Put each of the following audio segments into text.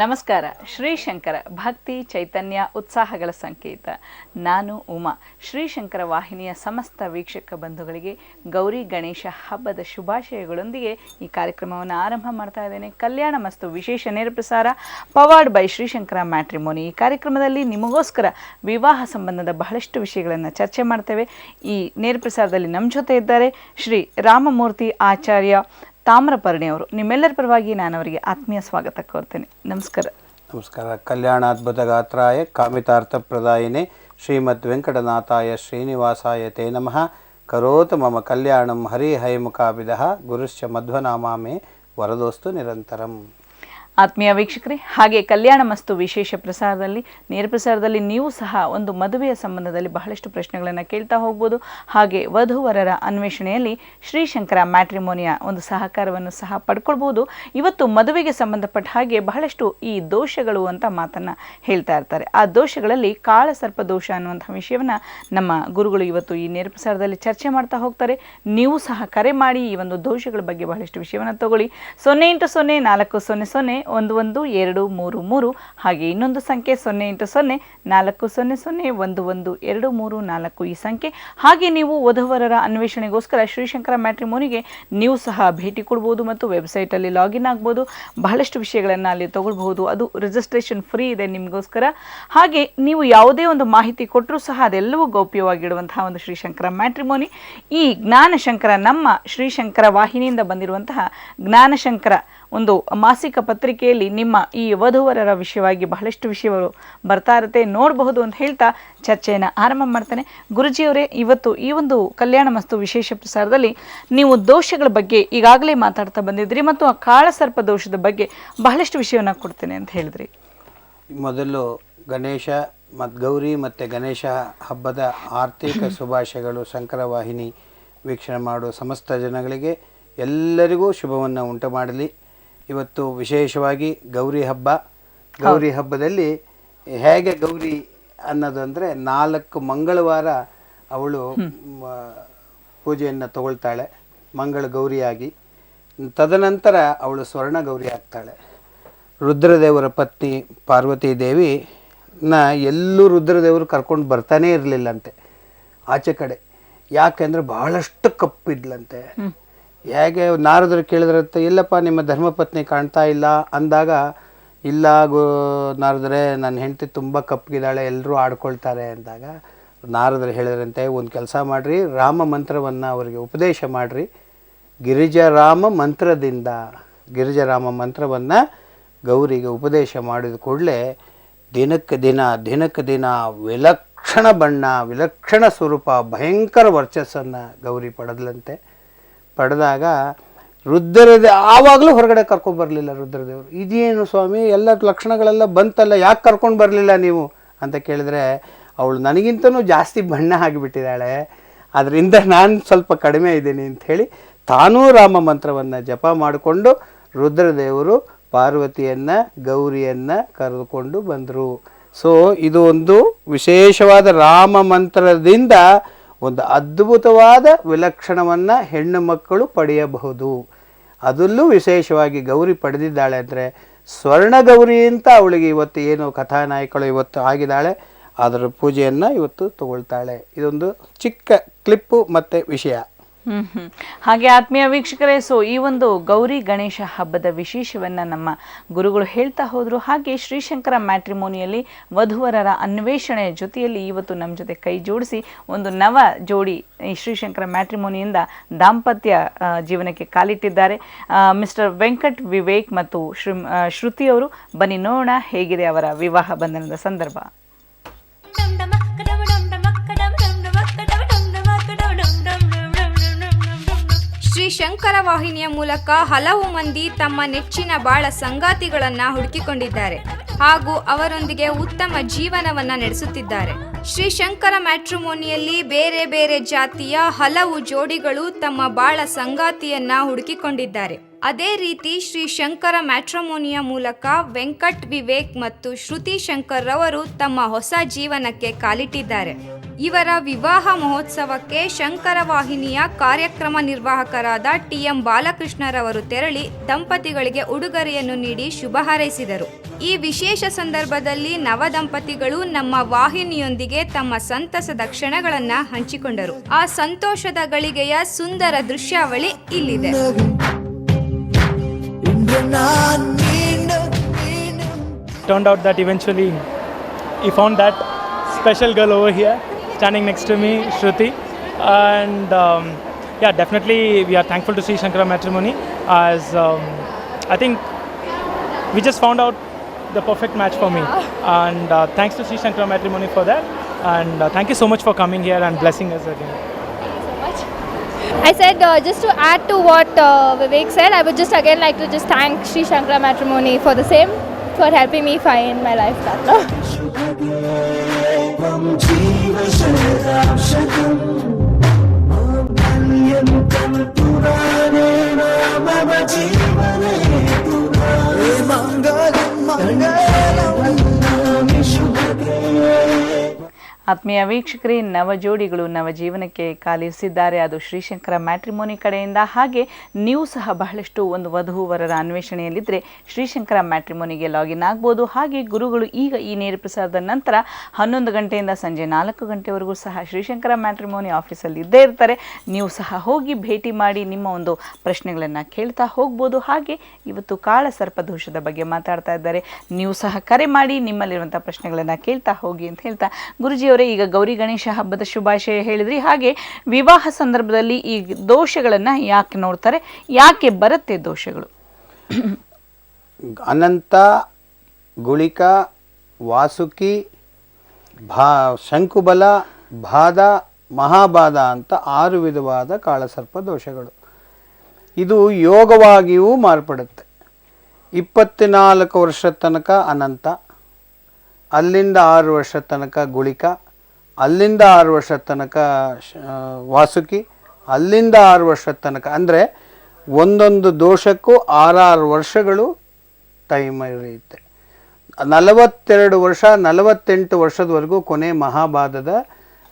ನಮಸ್ಕಾರ. ಶ್ರೀಶಂಕರ ಭಕ್ತಿ ಚೈತನ್ಯ ಉತ್ಸಾಹಗಳ ಸಂಕೇತ. ನಾನು ಉಮಾ. ಶ್ರೀಶಂಕರ ವಾಹಿನಿಯ ಸಮಸ್ತ ವೀಕ್ಷಕ ಬಂಧುಗಳಿಗೆ ಗೌರಿ ಗಣೇಶ ಹಬ್ಬದ ಶುಭಾಶಯಗಳೊಂದಿಗೆ ಈ ಕಾರ್ಯಕ್ರಮವನ್ನು ಆರಂಭ ಮಾಡ್ತಾ ಇದ್ದೇನೆ. ಕಲ್ಯಾಣ ಮಸ್ತು ವಿಶೇಷ ನೇರ ಪ್ರಸಾರ ಪವರ್ಡ್ ಬೈ ಶ್ರೀಶಂಕರ ಮ್ಯಾಟ್ರಿಮೋನಿ. ಈ ಕಾರ್ಯಕ್ರಮದಲ್ಲಿ ನಿಮಗೋಸ್ಕರ ವಿವಾಹ ಸಂಬಂಧದ ಬಹಳಷ್ಟು ವಿಷಯಗಳನ್ನು ಚರ್ಚೆ ಮಾಡ್ತೇವೆ. ಈ ನೇರ ಪ್ರಸಾರದಲ್ಲಿ ನಮ್ಮ ಜೊತೆ ಇದ್ದಾರೆ ಶ್ರೀ ರಾಮಮೂರ್ತಿ ಆಚಾರ್ಯ ತಾಮ್ರಪರ್ಣಿ ಅವರು. ನಿಮ್ಮೆಲ್ಲರ ಪರವಾಗಿ ನಾನು ಅವರಿಗೆ ಆತ್ಮೀಯ ಸ್ವಾಗತ ಕೋರ್ತೇನೆ. ನಮಸ್ಕಾರ. ನಮಸ್ಕಾರ. ಕಲ್ಯಾಣಾದ್ಭುತ ಗಾತ್ರಾಯ ಕಾಮಿತಾರ್ಥ ಪ್ರದಾಯಿನೇ ಶ್ರೀಮದ್ ವೆಂಕಟನಾಥಾಯ ಶ್ರೀನಿವಾಸಾಯ ತೇ ನಮಃ. ಕರೋತು ಮಮ ಕಲ್ಯಾಣಂ ಹರಿ ಹೈಮುಖಾಭಿದಃ ಗುರುಶ್ಚ ಮಧ್ವನಾಮಾಮೇ ವರದೋಸ್ತು ನಿರಂತರಂ. ಆತ್ಮೀಯ ವೀಕ್ಷಕರೇ, ಹಾಗೆ ಕಲ್ಯಾಣ ಮಸ್ತು ವಿಶೇಷ ಪ್ರಸಾರದಲ್ಲಿ ನೇರ ಪ್ರಸಾರದಲ್ಲಿ ನೀವು ಸಹ ಒಂದು ಮದುವೆಯ ಸಂಬಂಧದಲ್ಲಿ ಬಹಳಷ್ಟು ಪ್ರಶ್ನೆಗಳನ್ನು ಕೇಳ್ತಾ ಹೋಗ್ಬೋದು. ಹಾಗೆ ವಧುವರರ ಅನ್ವೇಷಣೆಯಲ್ಲಿ ಶ್ರೀಶಂಕರ ಮ್ಯಾಟ್ರಿಮೋನಿಯ ಒಂದು ಸಹಕಾರವನ್ನು ಸಹ ಪಡ್ಕೊಳ್ಬೋದು. ಇವತ್ತು ಮದುವೆಗೆ ಸಂಬಂಧಪಟ್ಟ ಹಾಗೆ ಬಹಳಷ್ಟು ಈ ದೋಷಗಳು ಅಂತ ಮಾತನ್ನು ಹೇಳ್ತಾ ಇರ್ತಾರೆ. ಆ ದೋಷಗಳಲ್ಲಿ ಕಾಳಸರ್ಪ ದೋಷ ಅನ್ನುವಂಥ ವಿಷಯವನ್ನು ನಮ್ಮ ಗುರುಗಳು ಇವತ್ತು ಈ ನೇರ ಪ್ರಸಾರದಲ್ಲಿ ಚರ್ಚೆ ಮಾಡ್ತಾ ಹೋಗ್ತಾರೆ. ನೀವು ಸಹ ಕರೆ ಮಾಡಿ ಈ ಒಂದು ದೋಷಗಳ ಬಗ್ಗೆ ಬಹಳಷ್ಟು ವಿಷಯವನ್ನು ತಗೊಳ್ಳಿ. 08040401123 ಹಾಗೆ ಇನ್ನೊಂದು ಸಂಖ್ಯೆ 08040401123 ಈ ಸಂಖ್ಯೆ. ಹಾಗೆ ನೀವು ವಧುವರರ ಅನ್ವೇಷಣೆಗೋಸ್ಕರ ಶ್ರೀಶಂಕರ ಮ್ಯಾಟ್ರಿಮೋನಿಗೆ ನೀವು ಸಹ ಭೇಟಿ ಕೊಡ್ಬೋದು ಮತ್ತು ವೆಬ್ಸೈಟಲ್ಲಿ ಲಾಗಿನ್ ಆಗ್ಬೋದು. ಬಹಳಷ್ಟು ವಿಷಯಗಳನ್ನು ಅಲ್ಲಿ ತಗೊಳ್ಬಹುದು. ಅದು ರಿಜಿಸ್ಟ್ರೇಷನ್ ಫ್ರೀ ಇದೆ ನಿಮಗೋಸ್ಕರ. ಹಾಗೆ ನೀವು ಯಾವುದೇ ಒಂದು ಮಾಹಿತಿ ಕೊಟ್ಟರೂ ಸಹ ಅದೆಲ್ಲವೂ ಗೌಪ್ಯವಾಗಿಡುವಂತಹ ಒಂದು ಶ್ರೀಶಂಕರ ಮ್ಯಾಟ್ರಿಮೋನಿ. ಈ ಜ್ಞಾನಶಂಕರ ನಮ್ಮ ಶ್ರೀಶಂಕರ ವಾಹಿನಿಯಿಂದ ಬಂದಿರುವಂತಹ ಜ್ಞಾನಶಂಕರ ಒಂದು ಮಾಸಿಕ ಪತ್ರಿಕೆಯಲ್ಲಿ ನಿಮ್ಮ ಈ ವಧುವರರ ವಿಷಯವಾಗಿ ಬಹಳಷ್ಟು ವಿಷಯಗಳು ಬರ್ತಾ ಇರುತ್ತೆ, ನೋಡಬಹುದು ಅಂತ ಹೇಳ್ತಾ ಚರ್ಚೆಯನ್ನು ಆರಂಭ ಮಾಡ್ತಾನೆ. ಗುರುಜಿಯವರೇ, ಇವತ್ತು ಈ ಒಂದು ಕಲ್ಯಾಣ ಮಸ್ತು ವಿಶೇಷ ಪ್ರಸಾರದಲ್ಲಿ ನೀವು ದೋಷಗಳ ಬಗ್ಗೆ ಈಗಾಗಲೇ ಮಾತಾಡ್ತಾ ಬಂದಿದ್ರಿ ಮತ್ತು ಆ ಕಾಳಸರ್ಪ ದೋಷದ ಬಗ್ಗೆ ಬಹಳಷ್ಟು ವಿಷಯವನ್ನು ಕೊಡ್ತೇನೆ ಅಂತ ಹೇಳಿದ್ರಿ. ಮೊದಲು ಗಣೇಶ ಮತ್ತು ಗೌರಿ ಮತ್ತು ಗಣೇಶ ಹಬ್ಬದ ಆರ್ಥಿಕ ಶುಭಾಶಯಗಳು. ಶಂಕರ ವಾಹಿನಿ ವೀಕ್ಷಣೆ ಮಾಡುವ ಸಮಸ್ತ ಜನಗಳಿಗೆ ಎಲ್ಲರಿಗೂ ಶುಭವನ್ನು ಉಂಟು ಮಾಡಲಿ. ಇವತ್ತು ವಿಶೇಷವಾಗಿ ಗೌರಿ ಹಬ್ಬ. ಗೌರಿ ಹಬ್ಬದಲ್ಲಿ ಹೇಗೆ ಗೌರಿ ಅನ್ನೋದು ಅಂದರೆ 4 ಮಂಗಳವಾರ ಅವಳು ಪೂಜೆಯನ್ನು ತಗೊಳ್ತಾಳೆ ಮಂಗಳ ಗೌರಿಯಾಗಿ. ತದನಂತರ ಅವಳು ಸ್ವರ್ಣ ಗೌರಿ ಆಗ್ತಾಳೆ. ರುದ್ರದೇವರ ಪತ್ನಿ ಪಾರ್ವತಿ ದೇವಿನ ಎಲ್ಲೂ ರುದ್ರದೇವರು ಕರ್ಕೊಂಡು ಬರ್ತಾನೇ ಇರಲಿಲ್ಲಂತೆ ಆಚೆ ಕಡೆ. ಯಾಕೆಂದರೆ ಬಹಳಷ್ಟು ಕಪ್ಪಿದ್ಲಂತೆ. ಹೇಗೆ ನಾರದರು ಕೇಳಿದ್ರಂತೆ, ಇಲ್ಲಪ್ಪ ನಿಮ್ಮ ಧರ್ಮಪತ್ನಿ ಕಾಣ್ತಾ ಇಲ್ಲ ಅಂದಾಗ, ಇಲ್ಲ ನಾರದರೆ ನನ್ನ ಹೆಂಡತಿ ತುಂಬ ಕಪ್ಪಗಿದ್ದಾಳೆ, ಎಲ್ಲರೂ ಆಡ್ಕೊಳ್ತಾರೆ ಅಂದಾಗ ನಾರದರು ಹೇಳಿದ್ರಂತೆ, ಒಂದು ಕೆಲಸ ಮಾಡಿರಿ, ರಾಮ ಮಂತ್ರವನ್ನು ಅವರಿಗೆ ಉಪದೇಶ ಮಾಡಿರಿ. ಗಿರಿಜಾರಾಮ ಮಂತ್ರವನ್ನು ಗೌರಿಗೆ ಉಪದೇಶ ಮಾಡಿದ ಕೂಡಲೇ ದಿನಕ್ಕೆ ದಿನ ವಿಲಕ್ಷಣ ಬಣ್ಣ, ವಿಲಕ್ಷಣ ಸ್ವರೂಪ, ಭಯಂಕರ ವರ್ಚಸ್ಸನ್ನು ಗೌರಿ ಪಡೆದಲಂತೆ. ಪಡೆದಾಗ ಆವಾಗಲೂ ಹೊರಗಡೆ ಕರ್ಕೊಂಡ್ಬರಲಿಲ್ಲ ರುದ್ರದೇವರು. ಇದೇನು ಸ್ವಾಮಿ, ಎಲ್ಲ ಲಕ್ಷಣಗಳೆಲ್ಲ ಬಂತಲ್ಲ, ಯಾಕೆ ಕರ್ಕೊಂಡು ಬರಲಿಲ್ಲ ನೀವು ಅಂತ ಕೇಳಿದ್ರೆ, ಅವಳು ನನಗಿಂತನೂ ಜಾಸ್ತಿ ಬಣ್ಣ ಆಗಿಬಿಟ್ಟಿದ್ದಾಳೆ, ಅದರಿಂದ ನಾನು ಸ್ವಲ್ಪ ಕಡಿಮೆ ಇದ್ದೀನಿ ಅಂಥೇಳಿ ತಾನೂ ರಾಮ ಮಂತ್ರವನ್ನು ಜಪ ಮಾಡಿಕೊಂಡು ರುದ್ರದೇವರು ಪಾರ್ವತಿಯನ್ನು ಗೌರಿಯನ್ನು ಕರೆದುಕೊಂಡು ಬಂದರು. ಸೊ ಇದು ಒಂದು ವಿಶೇಷವಾದ ರಾಮ ಮಂತ್ರದಿಂದ ಒಂದು ಅದ್ಭುತವಾದ ವಿಲಕ್ಷಣವನ್ನು ಹೆಣ್ಣು ಮಕ್ಕಳು ಪಡೆಯಬಹುದು. ಅದರಲ್ಲೂ ವಿಶೇಷವಾಗಿ ಗೌರಿ ಪಡೆದಿದ್ದಾಳೆ ಅಂದರೆ ಸ್ವರ್ಣ ಗೌರಿ ಅಂತ ಅವಳಿಗೆ ಇವತ್ತು ಏನು ಕಥಾನಾಯಕಳು ಇವತ್ತು ಆಗಿದ್ದಾಳೆ, ಅದರ ಪೂಜೆಯನ್ನು ಇವತ್ತು ತಗೊಳ್ತಾಳೆ. ಇದೊಂದು ಚಿಕ್ಕ ಕ್ಲಿಪ್ಪು ಮತ್ತು ವಿಷಯ. ಹಾಗೆ ಆತ್ಮೀಯ ವೀಕ್ಷಕರೇ, ಸೊ ಈ ಒಂದು ಗೌರಿ ಗಣೇಶ ಹಬ್ಬದ ವಿಶೇಷವನ್ನು ನಮ್ಮ ಗುರುಗಳು ಹೇಳ್ತಾ ಹೋದರು. ಹಾಗೆ ಶ್ರೀಶಂಕರ ಮ್ಯಾಟ್ರಿಮೋನಿಯಲ್ಲಿ ವಧುವರರ ಅನ್ವೇಷಣೆಯ ಜೊತೆಯಲ್ಲಿ ಇವತ್ತು ನಮ್ಮ ಜೊತೆ ಕೈ ಜೋಡಿಸಿ ಒಂದು ನವ ಜೋಡಿ ಈ ಶ್ರೀಶಂಕರ ಮ್ಯಾಟ್ರಿಮೋನಿಯಿಂದ ದಾಂಪತ್ಯ ಜೀವನಕ್ಕೆ ಕಾಲಿಟ್ಟಿದ್ದಾರೆ. ಮಿಸ್ಟರ್ ವೆಂಕಟ್ ವಿವೇಕ್ ಮತ್ತು ಶ್ರುತಿಯವರು. ಬನ್ನಿ ನೋಡೋಣ ಹೇಗಿದೆ ಅವರ ವಿವಾಹ ಬಂಧನದ ಸಂದರ್ಭ. ಶ್ರೀಶಂಕರ ವಾಹಿನಿಯ ಮೂಲಕ ಹಲವು ಮಂದಿ ತಮ್ಮ ನೆಚ್ಚಿನ ಬಾಳ ಸಂಗಾತಿಗಳನ್ನ ಹುಡುಕಿಕೊಂಡಿದ್ದಾರೆ ಹಾಗೂ ಅವರೊಂದಿಗೆ ಉತ್ತಮ ಜೀವನವನ್ನ ನಡೆಸುತ್ತಿದ್ದಾರೆ. ಶ್ರೀಶಂಕರ ಮ್ಯಾಟ್ರಿಮೋನಿಯಲ್ಲಿ ಬೇರೆ ಬೇರೆ ಜಾತಿಯ ಹಲವು ಜೋಡಿಗಳು ತಮ್ಮ ಬಾಳ ಸಂಗಾತಿಯನ್ನ ಹುಡುಕಿಕೊಂಡಿದ್ದಾರೆ. ಅದೇ ರೀತಿ ಶ್ರೀಶಂಕರ ಮ್ಯಾಟ್ರಿಮೋನಿಯ ಮೂಲಕ ವೆಂಕಟ್ ವಿವೇಕ್ ಮತ್ತು ಶ್ರುತಿ ಶಂಕರ್ ರವರು ತಮ್ಮ ಹೊಸ ಜೀವನಕ್ಕೆ ಕಾಲಿಟ್ಟಿದ್ದಾರೆ. ಇವರ ವಿವಾಹ ಮಹೋತ್ಸವಕ್ಕೆ ಶಂಕರ ವಾಹಿನಿಯ ಕಾರ್ಯಕ್ರಮ ನಿರ್ವಾಹಕರಾದ TM ಬಾಲಕೃಷ್ಣರವರು ತೆರಳಿ ದಂಪತಿಗಳಿಗೆ ಉಡುಗೊರೆಯನ್ನು ನೀಡಿ ಶುಭ ಹಾರೈಸಿದರು. ಈ ವಿಶೇಷ ಸಂದರ್ಭದಲ್ಲಿ ನವದಂಪತಿಗಳು ನಮ್ಮ ವಾಹಿನಿಯೊಂದಿಗೆ ತಮ್ಮ ಸಂತಸದ ಕ್ಷಣಗಳನ್ನು ಹಂಚಿಕೊಂಡರು. ಆ ಸಂತೋಷದ ಗಳಿಗೆಯ ಸುಂದರ ದೃಶ್ಯಾವಳಿ ಇಲ್ಲಿದೆ. Turned out that eventually he found that special girl over here standing next to me, Shruti, and yeah, definitely we are thankful to Sri Shankara Matrimony, as I think we just found out the perfect match for me, and thanks to Sri Shankara Matrimony for that, and thank you so much for coming here and blessing us again. I said just to add to what Vivek said, I would just again like to just thank Sri Shankara Matrimony for the same, for helping me find my life partner. ಆತ್ಮೀಯ ವೀಕ್ಷಕರೇ, ನವ ಜೋಡಿಗಳು ನವ ಜೀವನಕ್ಕೆ ಕಾಲಿರಿಸಿದ್ದಾರೆ. ಅದು Sri Shankara matrimony ಕಡೆಯಿಂದ. ಹಾಗೆ ನೀವು ಸಹ ಬಹಳಷ್ಟು ಒಂದು ವಧುವರರ ಅನ್ವೇಷಣೆಯಲ್ಲಿದ್ದರೆ ಶ್ರೀಶಂಕರ ಮ್ಯಾಟ್ರಿಮೋನಿಗೆ ಲಾಗಿನ್ ಆಗ್ಬೋದು. ಹಾಗೆ ಗುರುಗಳು ಈಗ ಈ ನೇರ ಪ್ರಸಾರದ ನಂತರ 11 ಗಂಟೆಯಿಂದ ಸಂಜೆ 4 ಗಂಟೆವರೆಗೂ ಸಹ ಶ್ರೀಶಂಕರ ಮ್ಯಾಟ್ರಿಮೋನಿ ಆಫೀಸಲ್ಲಿ ಇದ್ದೇ ಇರ್ತಾರೆ. ನೀವು ಸಹ ಹೋಗಿ ಭೇಟಿ ಮಾಡಿ ನಿಮ್ಮ ಒಂದು ಪ್ರಶ್ನೆಗಳನ್ನು ಕೇಳ್ತಾ ಹೋಗ್ಬೋದು. ಹಾಗೆ ಇವತ್ತು ಕಾಳ ಸರ್ಪದೋಷದ ಬಗ್ಗೆ ಮಾತಾಡ್ತಾ ಇದ್ದಾರೆ. ನೀವು ಸಹ ಕರೆ ಮಾಡಿ ನಿಮ್ಮಲ್ಲಿರುವಂಥ ಪ್ರಶ್ನೆಗಳನ್ನು ಕೇಳ್ತಾ ಹೋಗಿ ಅಂತ ಹೇಳ್ತಾ, ಗುರುಜಿ ಈಗ ಗೌರಿ ಗಣೇಶ ಹಬ್ಬದ ಶುಭಾಶಯ ಹೇಳಿದ್ರಿ. ಹಾಗೆ ವಿವಾಹ ಸಂದರ್ಭದಲ್ಲಿ ಈ ದೋಷಗಳನ್ನ ಯಾಕೆ ನೋಡ್ತಾರೆ, ಯಾಕೆ ಬರುತ್ತೆ ದೋಷಗಳು? ಅನಂತ, ಗುಳಿಕ, ವಾಸುಕಿ, ಶಂಕುಬಲ, ಬಾಧ, ಮಹಾಬಾಧ ಅಂತ 6 ವಿಧವಾದ ಕಾಳಸರ್ಪ ದೋಷಗಳು. ಇದು ಯೋಗವಾಗಿಯೂ ಮಾರ್ಪಡುತ್ತೆ. 24 ವರ್ಷದ ತನಕ ಅನಂತ, ಅಲ್ಲಿಂದ 6 ವರ್ಷದ ತನಕ ಗುಳಿಕ, ಅಲ್ಲಿಂದ 6 ವರ್ಷದ ತನಕ ವಾಸುಕಿ, ಅಲ್ಲಿಂದ 6 ವರ್ಷದ ತನಕ, ಅಂದರೆ ಒಂದೊಂದು ದೋಷಕ್ಕೂ 6 ವರ್ಷಗಳು ಟೈಮ್ ಇರುತ್ತೆ. 42 ವರ್ಷ 48 ವರ್ಷದವರೆಗೂ ಕೊನೆ ಮಹಾಬಾಧದ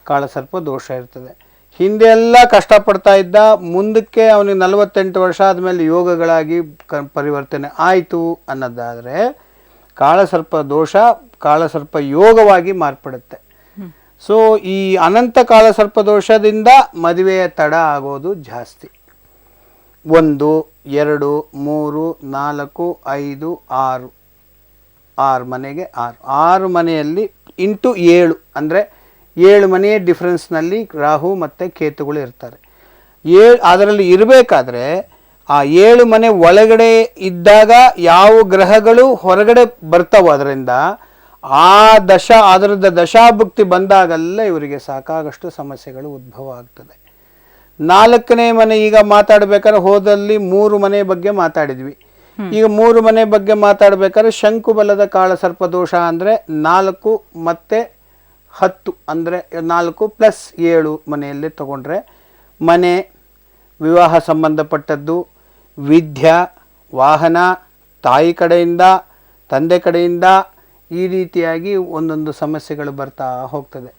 ಕಾಳಸರ್ಪ ದೋಷ ಇರ್ತದೆ. ಹಿಂದೆ ಎಲ್ಲ ಕಷ್ಟಪಡ್ತಾ ಇದ್ದ, ಮುಂದಕ್ಕೆ ಅವನಿಗೆ 48 ವರ್ಷ ಆದಮೇಲೆ ಯೋಗಗಳಾಗಿ ಪರಿವರ್ತನೆ ಆಯಿತು ಅನ್ನೋದಾದರೆ ಕಾಳಸರ್ಪ ದೋಷ ಕಾಳಸರ್ಪ ಯೋಗವಾಗಿ ಮಾರ್ಪಡುತ್ತೆ. ಸೊ ಈ ಅನಂತ ಕಾಳಸರ್ಪ ದೋಷದಿಂದ ಮದುವೆಯ ತಡ ಆಗೋದು ಜಾಸ್ತಿ. 1, 2, 3, 4, 5, 6 ಮನೆಗೆ 6 ಮನೆಯಲ್ಲಿ ಇಂಟು 7 ಅಂದರೆ 7 ಮನೆಯ ಡಿಫ್ರೆನ್ಸ್ನಲ್ಲಿ ರಾಹು ಮತ್ತು ಕೇತುಗಳು ಇರ್ತಾರೆ. ಅದರಲ್ಲಿ ಇರಬೇಕಾದ್ರೆ ಆ 7 ಮನೆ ಒಳಗಡೆ ಇದ್ದಾಗ ಯಾವ ಗ್ರಹಗಳು ಹೊರಗಡೆ ಬರ್ತಾವೋ ಅದರಿಂದ ಅದರದ ದಶಾಭುಕ್ತಿ ಬಂದಾಗೆಲ್ಲ ಇವರಿಗೆ ಸಾಕಾಗಷ್ಟು ಸಮಸ್ಯೆಗಳು ಉದ್ಭವ ಆಗ್ತದೆ. 4ನೇ ಮನೆ ಈಗ ಮಾತಾಡಬೇಕಾದ್ರೆ ಹೋದಲ್ಲಿ 3 ಮನೆ ಬಗ್ಗೆ ಮಾತಾಡಿದ್ವಿ. ಈಗ 3 ಮನೆ ಬಗ್ಗೆ ಮಾತಾಡಬೇಕಾದ್ರೆ ಶಂಕುಬಲದ ಕಾಳಸರ್ಪ ದೋಷ ಅಂದರೆ 4 ಮತ್ತು 10 ಅಂದರೆ 4 + 7 ಮನೆಯಲ್ಲಿ ತಗೊಂಡ್ರೆ ಮನೆ, ವಿವಾಹ ಸಂಬಂಧಪಟ್ಟದ್ದು, ವಿದ್ಯೆ, ವಾಹನ, ತಾಯಿ ಕಡೆಯಿಂದ, ತಂದೆ ಕಡೆಯಿಂದ, ಈ ರೀತಿಯಾಗಿ ಒಂದೊಂದು ಸಮಸ್ಯೆಗಳು ಬರ್ತಾ ಹೋಗ್ತದೆ.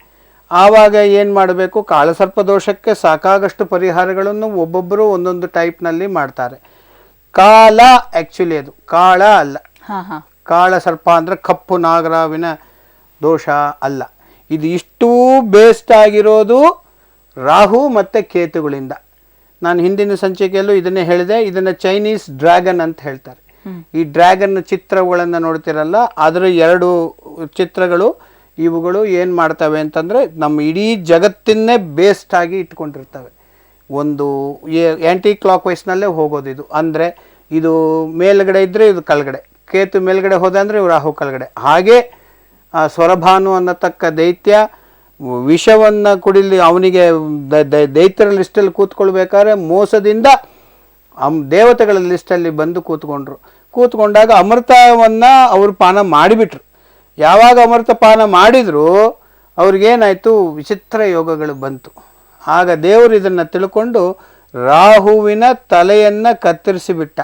ಆವಾಗ ಏನು ಮಾಡಬೇಕು? ಕಾಳಸರ್ಪ ದೋಷಕ್ಕೆ ಸಾಕಾಗಷ್ಟು ಪರಿಹಾರಗಳನ್ನು ಒಬ್ಬೊಬ್ಬರು ಒಂದೊಂದು ಟೈಪ್ನಲ್ಲಿ ಮಾಡ್ತಾರೆ. ಕಾಲ ಆ್ಯಕ್ಚುಲಿ ಅದು ಕಾಳ ಅಲ್ಲ. ಕಾಳಸರ್ಪ ಅಂದರೆ ಕಪ್ಪು ನಾಗರಾವಿನ ದೋಷ ಅಲ್ಲ. ಇದು ಇಷ್ಟೂ ಬೇಸ್ಡ್ ಆಗಿರೋದು ರಾಹು ಮತ್ತು ಕೇತುಗಳಿಂದ. ನಾನು ಹಿಂದಿನ ಸಂಚಿಕೆಯಲ್ಲೂ ಇದನ್ನೇ ಹೇಳಿದೆ. ಇದನ್ನು ಚೈನೀಸ್ ಡ್ರ್ಯಾಗನ್ ಅಂತ ಹೇಳ್ತಾರೆ. ಈ ಡ್ರ್ಯಾಗನ್ ಚಿತ್ರಗಳನ್ನು ನೋಡ್ತಿರಲ್ಲ, ಅದರ 2 ಚಿತ್ರಗಳು ಇವುಗಳು ಏನು ಮಾಡ್ತವೆ ಅಂತಂದರೆ ನಮ್ಮ ಇಡೀ ಜಗತ್ತನ್ನೇ ಬೇಸ್ಡ್ ಆಗಿ ಇಟ್ಕೊಂಡಿರ್ತವೆ. ಒಂದು ಆ್ಯಂಟಿ ಕ್ಲಾಕ್ ವೈಸ್ನಲ್ಲೇ ಹೋಗೋದು ಇದು. ಅಂದರೆ ಇದು ಮೇಲ್ಗಡೆ ಇದ್ದರೆ ಇದು ಕೆಳಗಡೆ, ಕೇತು ಮೇಲ್ಗಡೆ ಹೋದ ಅಂದರೆ ರಾಹು ಕೆಳಗಡೆ. ಹಾಗೆ ಸ್ವರಭಾನು ಅನ್ನತಕ್ಕ ದೈತ್ಯ ವಿಷವನ್ನು ಕುಡಿಲಿ ಅವನಿಗೆ ದೈತ್ಯರ ಲಿಸ್ಟಲ್ಲಿ ಕೂತ್ಕೊಳ್ಬೇಕಾದ್ರೆ ಮೋಸದಿಂದ ದೇವತೆಗಳ ಲಿಸ್ಟಲ್ಲಿ ಬಂದು ಕೂತ್ಕೊಂಡಾಗ ಅಮೃತವನ್ನು ಅವರು ಪಾನ ಮಾಡಿಬಿಟ್ರು. ಯಾವಾಗ ಅಮೃತ ಪಾನ ಮಾಡಿದ್ರು ಅವ್ರಿಗೇನಾಯಿತು? ವಿಚಿತ್ರ ಯೋಗಗಳು ಬಂತು. ಆಗ ದೇವರು ಇದನ್ನು ತಿಳ್ಕೊಂಡು ರಾಹುವಿನ ತಲೆಯನ್ನು ಕತ್ತರಿಸಿಬಿಟ್ಟ.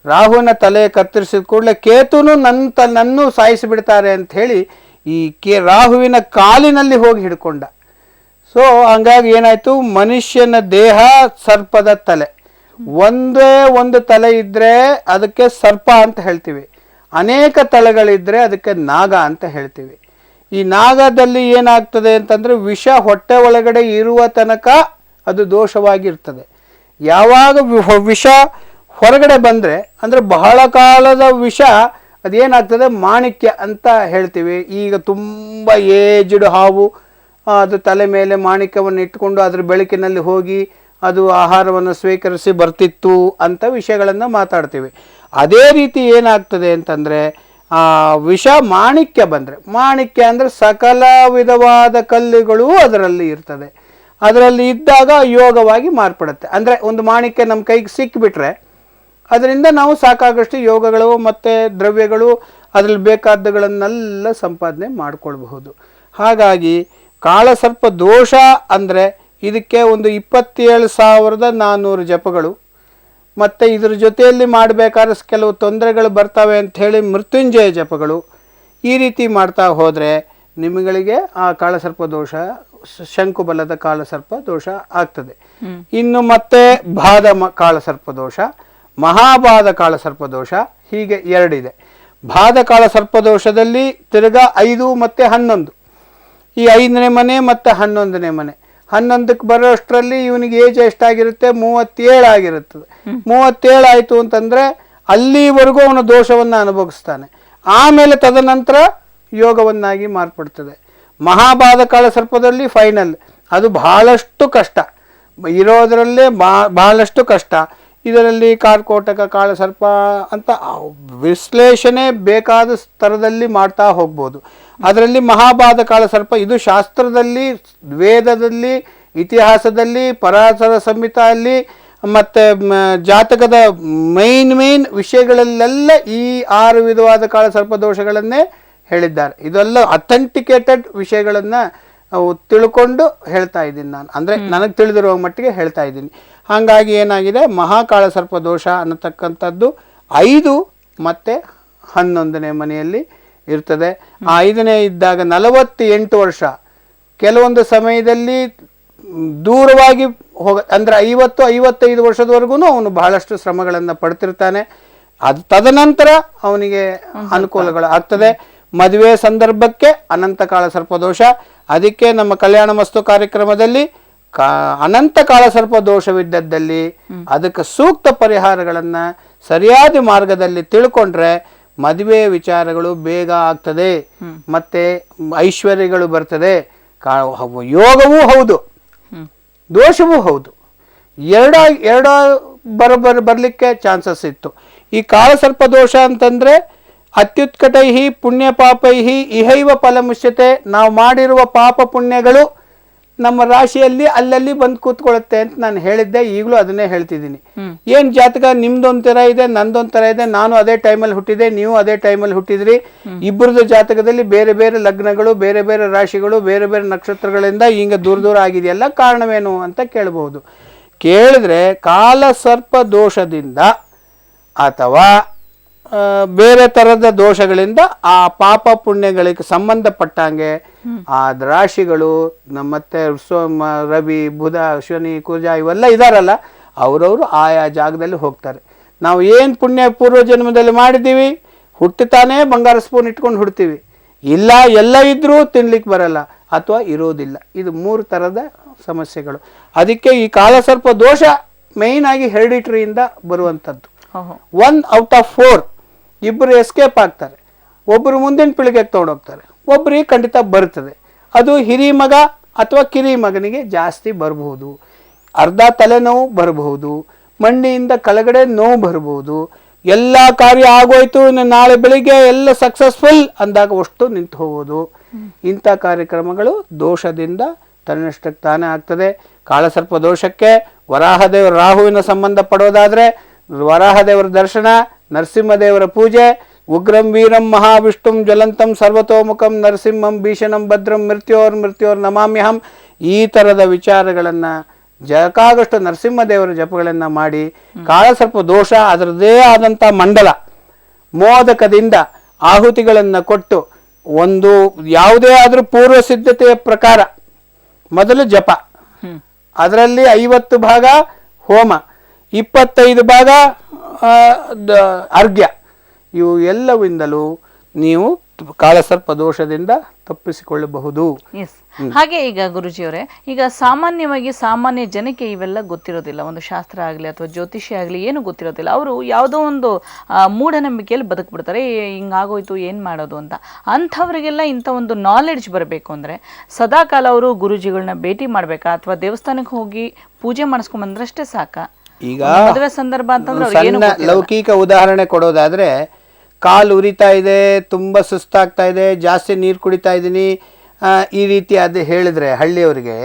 ರಾಹುವಿನ ತಲೆ ಕತ್ತರಿಸಿದ ಕೂಡಲೇ ಕೇತುನು ನನ್ನನ್ನು ಸಾಯಿಸಿಬಿಡ್ತಾರೆ ಅಂಥೇಳಿ ಈ ರಾಹುವಿನ ಕಾಲಿನಲ್ಲಿ ಹೋಗಿ ಹಿಡ್ಕೊಂಡ. ಸೊ ಹಂಗಾಗಿ ಏನಾಯಿತು? ಮನುಷ್ಯನ ದೇಹ ಸರ್ಪದ ತಲೆ, ಒಂದೇ ಒಂದು ತಲೆ ಇದ್ದರೆ ಅದಕ್ಕೆ ಸರ್ಪ ಅಂತ ಹೇಳ್ತೀವಿ. ಅನೇಕ ತಲೆಗಳಿದ್ದರೆ ಅದಕ್ಕೆ ನಾಗ ಅಂತ ಹೇಳ್ತೀವಿ. ಈ ನಾಗದಲ್ಲಿ ಏನಾಗ್ತದೆ ಅಂತಂದರೆ ವಿಷ ಹೊಟ್ಟೆ ಒಳಗಡೆ ಇರುವ ತನಕ ಅದು ದೋಷವಾಗಿರ್ತದೆ. ಯಾವಾಗ ವಿಷ ಹೊರಗಡೆ ಬಂದರೆ ಅಂದರೆ ಬಹಳ ಕಾಲದ ವಿಷ ಅದೇನಾಗ್ತದೆ ಮಾಣಿಕ್ಯ ಅಂತ ಹೇಳ್ತೀವಿ. ಈಗ ತುಂಬ ಏಜ್ಡ್ ಹಾವು ಅದು ತಲೆ ಮೇಲೆ ಮಾಣಿಕ್ಯವನ್ನು ಇಟ್ಕೊಂಡು ಅದರ ಬೆಳಕಿನಲ್ಲಿ ಹೋಗಿ ಅದು ಆಹಾರವನ್ನು ಸ್ವೀಕರಿಸಿ ಬರ್ತಿತ್ತು ಅಂತ ವಿಷಯಗಳನ್ನು ಮಾತಾಡ್ತೀವಿ. ಅದೇ ರೀತಿ ಏನಾಗ್ತದೆ ಅಂತಂದರೆ ವಿಷ ಮಾಣಿಕ್ಯ ಬಂದರೆ, ಮಾಣಿಕ್ಯ ಅಂದರೆ ಸಕಲ ವಿಧವಾದ ಕಲ್ಲುಗಳು ಅದರಲ್ಲಿ ಇರ್ತದೆ. ಅದರಲ್ಲಿ ಇದ್ದಾಗ ಯೋಗವಾಗಿ ಮಾರ್ಪಡುತ್ತೆ. ಅಂದರೆ ಒಂದು ಮಾಣಿಕ್ಯ ನಮ್ಮ ಕೈಗೆ ಸಿಕ್ಕಿಬಿಟ್ರೆ ಅದರಿಂದ ನಾವು ಸಾಕಾಗಷ್ಟು ಯೋಗಗಳು ಮತ್ತು ದ್ರವ್ಯಗಳು ಅದರಲ್ಲಿ ಬೇಕಾದಗಳನ್ನೆಲ್ಲ ಸಂಪಾದನೆ ಮಾಡಿಕೊಳ್ಬಹುದು. ಹಾಗಾಗಿ ಕಾಳಸರ್ಪ ದೋಷ ಅಂದರೆ ಇದಕ್ಕೆ ಒಂದು 27,400 ಜಪಗಳು ಮತ್ತು ಇದ್ರ ಜೊತೆಯಲ್ಲಿ ಮಾಡಬೇಕಾದ್ರೆ ಕೆಲವು ತೊಂದರೆಗಳು ಬರ್ತವೆ ಅಂಥೇಳಿ ಮೃತ್ಯುಂಜಯ ಜಪಗಳು ಈ ರೀತಿ ಮಾಡ್ತಾ ಹೋದರೆ ನಿಮಗೆ ಆ ಕಾಳಸರ್ಪ ದೋಷ, ಶಂಕುಬಲದ ಕಾಳಸರ್ಪ ದೋಷ ಆಗ್ತದೆ. ಇನ್ನು ಮತ್ತೆ ಬಾಧ ಕಾಳಸರ್ಪ ದೋಷ, ಮಹಾಬಾಧ ಕಾಳಸರ್ಪ ದೋಷ, ಹೀಗೆ ಎರಡಿದೆ. ಬಾಧ ಕಾಳಸರ್ಪ ದೋಷದಲ್ಲಿ ತಿರ್ಗಾ 5 ಮತ್ತು 11, ಈ 5ನೇ ಮನೆ ಮತ್ತು 11ನೇ ಮನೆ. 11ಕ್ಕೆ ಬರೋಷ್ಟರಲ್ಲಿ ಇವನಿಗೆ ಏಜ್ ಎಷ್ಟಾಗಿರುತ್ತೆ? 37 ಆಗಿರುತ್ತದೆ. 37 ಆಯಿತು ಅಂತಂದರೆ ಅಲ್ಲಿವರೆಗೂ ಅವನು ದೋಷವನ್ನು ಅನುಭವಿಸ್ತಾನೆ. ಆಮೇಲೆ ತದನಂತರ ಯೋಗವನ್ನಾಗಿ ಮಾರ್ಪಡ್ತದೆ. ಮಹಾಬಾಧ ಕಾಳಸರ್ಪದಲ್ಲಿ ಫೈನಲ್, ಅದು ಬಹಳಷ್ಟು ಕಷ್ಟ, ಇರೋದರಲ್ಲೇ ಬಹಳಷ್ಟು ಕಷ್ಟ. ಇದರಲ್ಲಿ ಕಾರ್ಕೋಟಕ ಕಾಳಸರ್ಪ ಅಂತ ವಿಶ್ಲೇಷಣೆ ಬೇಕಾದ ಸ್ತರದಲ್ಲಿ ಮಾಡ್ತಾ ಹೋಗ್ಬೋದು. ಅದರಲ್ಲಿ ಮಹಾಬಾಧ ಕಾಳಸರ್ಪ ಇದು ಶಾಸ್ತ್ರದಲ್ಲಿ, ವೇದದಲ್ಲಿ, ಇತಿಹಾಸದಲ್ಲಿ, ಪರಾಶರ ಸಂಹಿತೆಯಲ್ಲಿ ಮತ್ತು ಜಾತಕದ ಮೇನ್ ವಿಷಯಗಳಲ್ಲೆಲ್ಲ ಈ 6 ವಿಧವಾದ ಕಾಳಸರ್ಪ ದೋಷಗಳನ್ನೇ ಹೇಳಿದ್ದಾರೆ. ಇದೆಲ್ಲ ಅಥೆಂಟಿಕೇಟೆಡ್ ವಿಷಯಗಳನ್ನು ತಿಳ್ಕೊಂಡು ಹೇಳ್ತಾ ಇದ್ದೀನಿ ನಾನು, ಅಂದರೆ ನನಗೆ ತಿಳಿದಿರುವ ಮಟ್ಟಿಗೆ ಹೇಳ್ತಾ ಇದ್ದೀನಿ. ಹಾಗಾಗಿ ಏನಾಗಿದೆ, ಮಹಾಕಾಳಸರ್ಪ ದೋಷ ಅನ್ನತಕ್ಕಂಥದ್ದು 5 ಮತ್ತು 11ನೇ ಮನೆಯಲ್ಲಿ ಇರ್ತದೆ. ಆ 5ನೇ ಇದ್ದಾಗ 48 ವರ್ಷ, ಕೆಲವೊಂದು ಸಮಯದಲ್ಲಿ ದೂರವಾಗಿ ಅಂದರೆ 50-55 ವರ್ಷದವರೆಗೂ ಅವನು ಬಹಳಷ್ಟು ಶ್ರಮಗಳನ್ನು ಪಡ್ತಿರ್ತಾನೆ. ಅದು ತದನಂತರ ಅವನಿಗೆ ಅನುಕೂಲಗಳು ಆಗ್ತದೆ. ಮದುವೆ ಸಂದರ್ಭಕ್ಕೆ ಅನಂತ ಕಾಳಸರ್ಪ ದೋಷ. ಅದಕ್ಕೆ ನಮ್ಮ ಕಲ್ಯಾಣ ಮಸ್ತು ಕಾರ್ಯಕ್ರಮದಲ್ಲಿ ಅನಂತ ಕಾಳಸರ್ಪ ದೋಷವಿದ್ದದ್ದಲ್ಲಿ ಅದಕ್ಕೆ ಸೂಕ್ತ ಪರಿಹಾರಗಳನ್ನು ಸರಿಯಾದ ಮಾರ್ಗದಲ್ಲಿ ತಿಳ್ಕೊಂಡ್ರೆ ಮದುವೆ ವಿಚಾರಗಳು ಬೇಗ ಆಗ್ತದೆ, ಮತ್ತೆ ಐಶ್ವರ್ಯಗಳು ಬರ್ತದೆ. ಯೋಗವೂ ಹೌದು, ದೋಷವೂ ಹೌದು, ಎರಡ ಬರಲಿಕ್ಕೆ ಚಾನ್ಸಸ್ ಇತ್ತು. ಈ ಕಾಳಸರ್ಪ ದೋಷ ಅಂತಂದ್ರೆ ಅತ್ಯುತ್ಕಟೈ ಪುಣ್ಯ ಪಾಪೈ ಇಹೈವ ಫಲಮುಷ್ಯತೆ, ನಾವು ಮಾಡಿರುವ ಪಾಪ ಪುಣ್ಯಗಳು ನಮ್ಮ ರಾಶಿಯಲ್ಲಿ ಅಲ್ಲಲ್ಲಿ ಬಂದು ಕೂತ್ಕೊಳ್ಳುತ್ತೆ ಅಂತ ನಾನು ಹೇಳಿದ್ದೆ. ಈಗಲೂ ಅದನ್ನೇ ಹೇಳ್ತಿದ್ದೀನಿ. ಏನ್ ಜಾತಕ ನಿಮ್ದೊಂಥರ ಇದೆ, ನಂದೊಂಥರ ಇದೆ, ನಾನು ಅದೇ ಟೈಮಲ್ಲಿ ಹುಟ್ಟಿದೆ, ನೀವು ಅದೇ ಟೈಮಲ್ಲಿ ಹುಟ್ಟಿದ್ರಿ, ಇಬ್ಬರದ್ದು ಜಾತಕದಲ್ಲಿ ಬೇರೆ ಬೇರೆ ಲಗ್ನಗಳು, ಬೇರೆ ಬೇರೆ ರಾಶಿಗಳು, ಬೇರೆ ಬೇರೆ ನಕ್ಷತ್ರಗಳಿಂದ ಹಿಂಗೆ ದೂರ ಆಗಿದೆಯಲ್ಲ, ಕಾರಣವೇನು ಅಂತ ಕೇಳಬಹುದು. ಕೇಳಿದ್ರೆ ಕಾಲಸರ್ಪ ದೋಷದಿಂದ ಅಥವಾ ಬೇರೆ ಥರದ ದೋಷಗಳಿಂದ ಆ ಪಾಪ ಪುಣ್ಯಗಳಿಗೆ ಸಂಬಂಧಪಟ್ಟಂಗೆ ಆ ರಾಶಿಗಳು ಮತ್ತೆ ರವಿ, ಬುಧ, ಶನಿ, ಕುಜ ಇವೆಲ್ಲ ಇದಾರಲ್ಲ, ಅವರವರು ಆಯಾ ಜಾಗದಲ್ಲಿ ಹೋಗ್ತಾರೆ. ನಾವು ಏನು ಪುಣ್ಯ ಪೂರ್ವ ಜನ್ಮದಲ್ಲಿ ಮಾಡಿದ್ದೀವಿ, ಹುಟ್ಟುತ್ತಾನೆ ಬಂಗಾರ ಸ್ಪೂನ್ ಇಟ್ಕೊಂಡು ಹುಡ್ತೀವಿ, ಇಲ್ಲ ಎಲ್ಲ ಇದ್ರೂ ತಿನ್ಲಿಕ್ಕೆ ಬರಲ್ಲ ಅಥವಾ ಇರೋದಿಲ್ಲ. ಇದು 3 ಥರದ ಸಮಸ್ಯೆಗಳು. ಅದಕ್ಕೆ ಈ ಕಾಲಸರ್ಪ ದೋಷ ಮೇಯ್ನ್ ಆಗಿ ಹೆರಿಡಿಟ್ರಿಯಿಂದ ಬರುವಂಥದ್ದು. 1 ಔಟ್ ಆಫ್ 4 ಇಬ್ಬರು ಎಸ್ಕೇಪ್ ಆಗ್ತಾರೆ, ಒಬ್ಬರು ಮುಂದಿನ ಪೀಳಿಗೆಗೆ ತೊಗೊಂಡೋಗ್ತಾರೆ, ಒಬ್ಬರಿಗೆ ಖಂಡಿತ ಬರ್ತದೆ. ಅದು ಹಿರಿ ಮಗ ಅಥವಾ ಕಿರಿ ಮಗನಿಗೆ ಜಾಸ್ತಿ ಬರಬಹುದು. ಅರ್ಧ ತಲೆನೋವು ಬರಬಹುದು, ಮಂಡಿಯಿಂದ ಕೆಳಗಡೆ ನೋವು ಬರಬಹುದು. ಎಲ್ಲ ಕಾರ್ಯ ಆಗೋಯ್ತು, ನಾಳೆ ಬೆಳಿಗ್ಗೆ ಎಲ್ಲ ಸಕ್ಸಸ್ಫುಲ್ ಅಂದಾಗ ಅಷ್ಟು ನಿಂತು ಹೋಗೋದು. ಇಂಥ ಕಾರ್ಯಕ್ರಮಗಳು ದೋಷದಿಂದ ತನ್ನಷ್ಟಕ್ಕೆ ತಾನೇ ಆಗ್ತದೆ. ಕಾಳಸರ್ಪ ದೋಷಕ್ಕೆ ವರಾಹದೇವರ ರಾಹುವಿನ ಸಂಬಂಧ ಪಡೋದಾದರೆ ವರಾಹದೇವರ ದರ್ಶನ, ನರಸಿಂಹದೇವರ ಪೂಜೆ, ಉಗ್ರಂ ವೀರಂ ಮಹಾವಿಷ್ಣುಂ ಜ್ವಲಂತಂ ಸರ್ವತೋಮುಖಂ ನರಸಿಂಹಂ ಭೀಷಣಂ ಭದ್ರಂ ಮೃತ್ಯೋರ್ ನಮಾಮ್ಯಹಂ, ಈ ಥರದ ವಿಚಾರಗಳನ್ನು ಜಕಾಗಷ್ಟು ನರಸಿಂಹದೇವರ ಜಪಗಳನ್ನು ಮಾಡಿ ಕಾಳಸರ್ಪ ದೋಷ ಅದರದೇ ಆದಂಥ ಮಂಡಲ ಮೋದಕದಿಂದ ಆಹುತಿಗಳನ್ನು ಕೊಟ್ಟು, ಒಂದು ಯಾವುದೇ ಆದರೂ ಪೂರ್ವ ಸಿದ್ಧತೆಯ ಪ್ರಕಾರ ಮೊದಲು ಜಪ, ಅದರಲ್ಲಿ 50 ಭಾಗ ಹೋಮ, 25 ಭಾಗ ಅರ್ಘ್ಯ, ಇವು ಎಲ್ಲವಿಂದಲೂ ನೀವು ಕಾಲಸರ್ಪ ದೋಷದಿಂದ ತಪ್ಪಿಸಿಕೊಳ್ಳಬಹುದು. ಎಸ್. ಹಾಗೆ ಈಗ ಗುರುಜಿಯವರೇ, ಈಗ ಸಾಮಾನ್ಯವಾಗಿ ಸಾಮಾನ್ಯ ಜನಕ್ಕೆ ಇವೆಲ್ಲ ಗೊತ್ತಿರೋದಿಲ್ಲ. ಒಂದು ಶಾಸ್ತ್ರ ಆಗಲಿ ಅಥವಾ ಜ್ಯೋತಿಷ್ಯ ಆಗಲಿ ಏನು ಗೊತ್ತಿರೋದಿಲ್ಲ. ಅವರು ಯಾವುದೋ ಒಂದು ಮೂಢನಂಬಿಕೆಯಲ್ಲಿ ಬದುಕ್ಬಿಡ್ತಾರೆ. ಹಿಂಗಾಗೋಯ್ತು ಏನು ಮಾಡೋದು ಅಂತ. ಅಂಥವ್ರಿಗೆಲ್ಲ ಇಂಥ ಒಂದು ನಾಲೆಡ್ಜ್ ಬರಬೇಕು ಅಂದರೆ ಸದಾಕಾಲ ಅವರು ಗುರುಜಿಗಳನ್ನ ಭೇಟಿ ಮಾಡಬೇಕಾ ಅಥವಾ ದೇವಸ್ಥಾನಕ್ಕೆ ಹೋಗಿ ಪೂಜೆ ಮಾಡಿಸ್ಕೊಂಡ್ಬಂದ್ರಷ್ಟೇ ಸಾಕಾ? ಈಗ ಮದುವೆ ಸಂದರ್ಭ ಅಂತಂದ್ರೆ ಅವ್ರಿಗೆ ಏನು ಸಣ್ಣ ಲೌಕಿಕ ಉದಾಹರಣೆ ಕೊಡೋದಾದ್ರೆ, ಕಾಲು ಉರಿತಾ ಇದೆ, ತುಂಬ ಸುಸ್ತಾಗ್ತಾ ಇದೆ, ಜಾಸ್ತಿ ನೀರು ಕುಡಿತಾ ಇದ್ದೀನಿ, ಈ ರೀತಿ ಅದು ಹೇಳಿದ್ರೆ ಹಳ್ಳಿಯವರಿಗೆ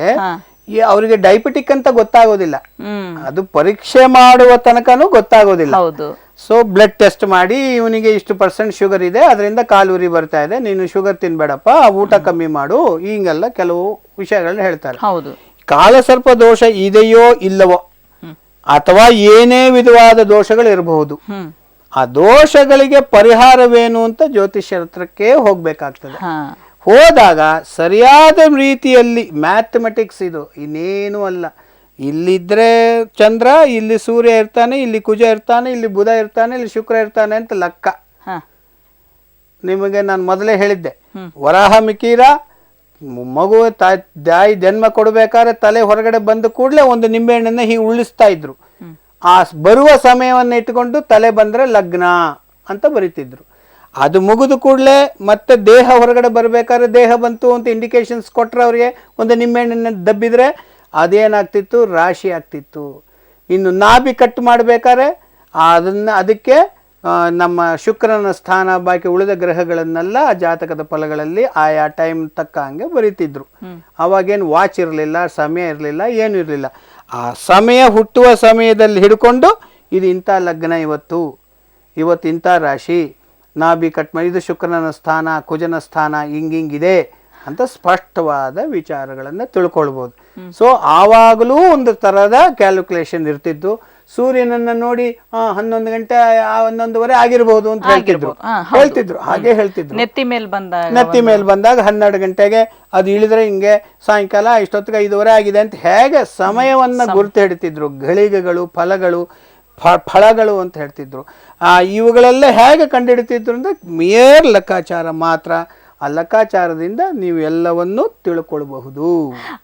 ಅವರಿಗೆ ಡಯಾಬಿಟಿಕ್ ಅಂತ ಗೊತ್ತಾಗೋದಿಲ್ಲ. ಅದು ಪರೀಕ್ಷೆ ಮಾಡುವ ತನಕನೂ ಗೊತ್ತಾಗೋದಿಲ್ಲ. ಹೌದು. ಸೊ ಬ್ಲಡ್ ಟೆಸ್ಟ್ ಮಾಡಿ ಇವನಿಗೆ ಇಷ್ಟು % ಶುಗರ್ ಇದೆ, ಅದರಿಂದ ಕಾಲು ಉರಿ ಬರ್ತಾ ಇದೆ, ನೀನು ಶುಗರ್ ತಿನ್ಬೇಡಪ್ಪ, ಊಟ ಕಮ್ಮಿ ಮಾಡು, ಹಿಂಗೆಲ್ಲ ಕೆಲವು ವಿಷಯಗಳನ್ನ ಹೇಳ್ತಾರೆ. ಹೌದು. ಕಾಲಸರ್ಪ ದೋಷ ಇದೆಯೋ ಇಲ್ಲವೋ ಅಥವಾ ಏನೇ ವಿಧವಾದ ದೋಷಗಳು ಇರಬಹುದು, ಆ ದೋಷಗಳಿಗೆ ಪರಿಹಾರವೇನು ಅಂತ ಜ್ಯೋತಿಷ್ಯರ ಹತ್ರಕ್ಕೆ ಹೋಗ್ಬೇಕಾಗ್ತದೆ. ಹೋದಾಗ ಸರಿಯಾದ ರೀತಿಯಲ್ಲಿ ಮ್ಯಾಥಮೆಟಿಕ್ಸ್ ಇದು, ಇನ್ನೇನು ಅಲ್ಲ. ಇಲ್ಲಿದ್ರೆ ಚಂದ್ರ, ಇಲ್ಲಿ ಸೂರ್ಯ ಇರ್ತಾನೆ, ಇಲ್ಲಿ ಕುಜ ಇರ್ತಾನೆ, ಇಲ್ಲಿ ಬುಧ ಇರ್ತಾನೆ, ಇಲ್ಲಿ ಶುಕ್ರ ಇರ್ತಾನೆ ಅಂತ ಲೆಕ್ಕ. ನಿಮಗೆ ನಾನು ಮೊದಲೇ ಹೇಳಿದ್ದೆ, ವರಾಹ ಮಿಕೀರ ಮಗು ತಾಯಿ ಜನ್ಮ ಕೊಡಬೇಕಾದ್ರೆ ತಲೆ ಹೊರಗಡೆ ಬಂದ ಕೂಡಲೇ ಒಂದು ನಿಂಬೆಹಣ್ಣನ್ನ ಹೀಗೆ ಉಳಿಸ್ತಾ ಇದ್ರು. ಆ ಬರುವ ಸಮಯವನ್ನು ಇಟ್ಟುಕೊಂಡು ತಲೆ ಬಂದ್ರೆ ಲಗ್ನ ಅಂತ ಬರೀತಿದ್ರು. ಅದು ಮುಗಿದು ಕೂಡಲೇ ಮತ್ತೆ ದೇಹ ಹೊರಗಡೆ ಬರಬೇಕಾದ್ರೆ ದೇಹ ಬಂತು ಅಂತ ಇಂಡಿಕೇಶನ್ಸ್ ಕೊಟ್ರೆ ಅವರಿಗೆ ಒಂದು ನಿಂಬೆಹಣ್ಣನ್ನ ದಬ್ಬಿದ್ರೆ ಅದೇನಾಗ್ತಿತ್ತು, ರಾಶಿ ಆಗ್ತಿತ್ತು. ಇನ್ನು ನಾಭಿ ಕಟ್ ಮಾಡಬೇಕಾದ್ರೆ ಅದಕ್ಕೆ ನಮ್ಮ ಶುಕ್ರನ ಸ್ಥಾನ ಬಾಕಿ ಉಳಿದ ಗ್ರಹಗಳನ್ನೆಲ್ಲ ಜಾತಕದ ಫಲಗಳಲ್ಲಿ ಆಯಾ ಟೈಮ್ ತಕ್ಕ ಹಂಗೆ ಬರೀತಿದ್ರು. ಅವಾಗೇನು ವಾಚ್ ಇರಲಿಲ್ಲ, ಸಮಯ ಇರಲಿಲ್ಲ, ಏನು ಇರಲಿಲ್ಲ. ಆ ಸಮಯ ಹುಟ್ಟುವ ಸಮಯದಲ್ಲಿ ಹಿಡ್ಕೊಂಡು ಇದು ಇಂಥ ಲಗ್ನ, ಇವತ್ತು ಇಂಥ ರಾಶಿ, ನಾಭಿ ಕಟ್ ಮಾಡಿ ಇದು ಶುಕ್ರನ ಸ್ಥಾನ, ಕುಜನ ಸ್ಥಾನ, ಹಿಂಗಿದೆ ಅಂತ ಸ್ಪಷ್ಟವಾದ ವಿಚಾರಗಳನ್ನು ತಿಳ್ಕೊಳ್ಬೋದು. ಸೊ ಆವಾಗಲೂ ಒಂದು ಥರದ ಕ್ಯಾಲ್ಕುಲೇಷನ್ ಇರ್ತಿದ್ದು. ಸೂರ್ಯನನ್ನ ನೋಡಿ 11 ಗಂಟೆ 11:30 ಆಗಿರಬಹುದು ಅಂತ ಹೇಳ್ತಿದ್ರು. ಹಾಗೆ ಹೇಳ್ತಿದ್ರು. ನೆತ್ತಿ ಮೇಲೆ ಬಂದಾಗ 12 ಗಂಟೆಗೆ ಅದು ಇಳಿದ್ರೆ ಹಿಂಗೆ ಸಾಯಂಕಾಲ ಇಷ್ಟೊತ್ತಿಗೆ 5:30 ಆಗಿದೆ ಅಂತ ಹೇಗೆ ಸಮಯವನ್ನ ಗುರುತು ಹಿಡಿತಿದ್ರು. ಗಳಿಗೆಗಳು, ಫಳಗಳು ಅಂತ ಹೇಳ್ತಿದ್ರು. ಇವುಗಳೆಲ್ಲ ಹೇಗೆ ಕಂಡುಹಿಡಿತಿದ್ರು ಅಂದ್ರೆ ಮೇರ್ ಲೆಕ್ಕಾಚಾರ ಮಾತ್ರ. ಆ ಲೆಕ್ಕಾಚಾರದಿಂದ ನೀವು ಎಲ್ಲವನ್ನೂ ತಿಳ್ಕೊಳ್ಬಹುದು.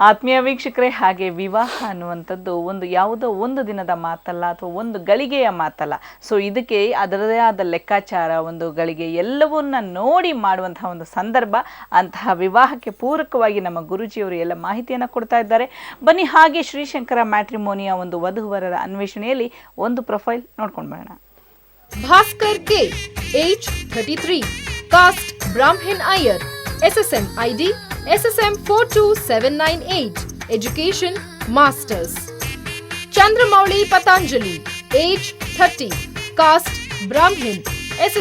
ಆತ್ಮೀಯ ವೀಕ್ಷಕರೇ, ಹಾಗೆ ವಿವಾಹ ಅನ್ನುವಂಥದ್ದು ಯಾವುದೋ ಒಂದು ದಿನದ ಮಾತಲ್ಲ ಅಥವಾ ಒಂದು ಗಳಿಗೆಯ ಮಾತಲ್ಲ. ಸೊ ಇದಕ್ಕೆ ಅದರದೇ ಆದ ಲೆಕ್ಕಾಚಾರ, ಒಂದು ಗಳಿಗೆ ಎಲ್ಲವನ್ನ ನೋಡಿ ಮಾಡುವಂತಹ ಒಂದು ಸಂದರ್ಭ. ಅಂತಹ ವಿವಾಹಕ್ಕೆ ಪೂರಕವಾಗಿ ನಮ್ಮ ಗುರುಜಿಯವರು ಎಲ್ಲ ಮಾಹಿತಿಯನ್ನು ಕೊಡ್ತಾ ಇದ್ದಾರೆ. ಬನ್ನಿ ಹಾಗೆ ಶ್ರೀಶಂಕರ ಮ್ಯಾಟ್ರಿಮೋನಿಯ ಒಂದು ವಧುವರರ ಅನ್ವೇಷಣೆಯಲ್ಲಿ ಒಂದು ಪ್ರೊಫೈಲ್ ನೋಡ್ಕೊಂಡು ಬರೋಣ. ಭಾಸ್ಕರ್ ಕೆ, ಏಜ್ 33, ಕಾಸ್ಟ್ ಬ್ರಾಹ್ಮಣ Iyer, SSN ID SSM 42798, education masters. Chandramouli Patanjali, age 30, cost ಬ್ರಾಹ್ಮಣ,